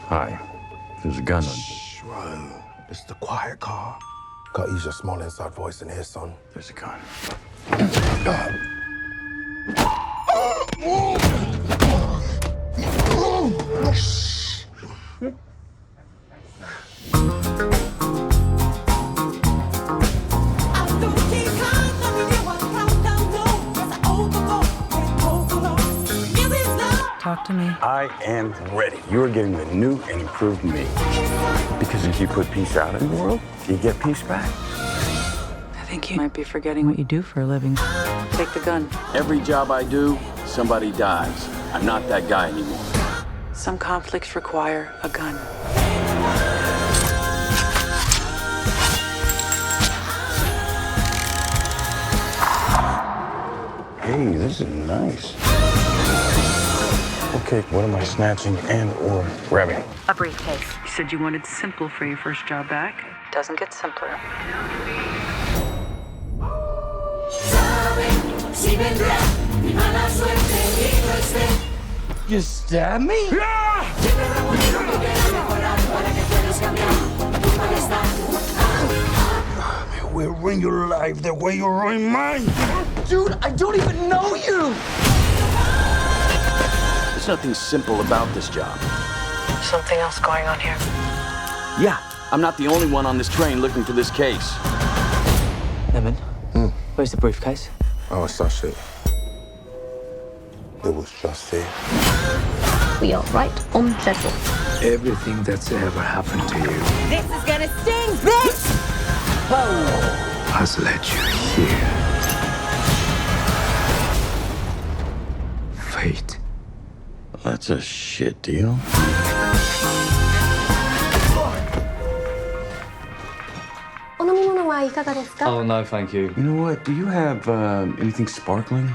Hi. There's a gun on. Shh, bro. It's the quiet car. Gotta use your small inside voice in here, son. There's a gun. Talk to me. I am ready. You are getting the new and improved me. Because if you put peace out in the world, you get peace back. I think you might be forgetting what you do for a living. Take the gun. Every job I do, somebody dies. I'm not that guy anymore. Some conflicts require a gun. Hey, this is nice. Okay, what am I snatching and or grabbing? A briefcase. You said you wanted simple for your first job back. Doesn't get simpler. You stab me? We'll ruin your life the way you ruin mine. Dude, I don't even know you! There's nothing simple about this job. Something else going on here. Yeah, I'm not the only one on this train looking for this case. Lemon, where's the briefcase? Oh, it's that shit. It was just here. We are right on schedule. Everything that's ever happened to you This is gonna sting, bitch! has led you here. Fate. That's a shit deal. Oh, no, thank you. You know what? Do you have anything sparkling?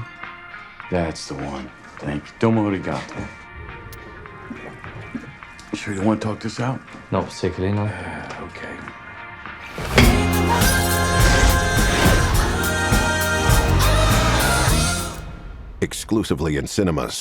That's the one. Thank you. Domo arigato. You sure you want to talk this out? Not particularly, no. Okay. Exclusively in cinemas.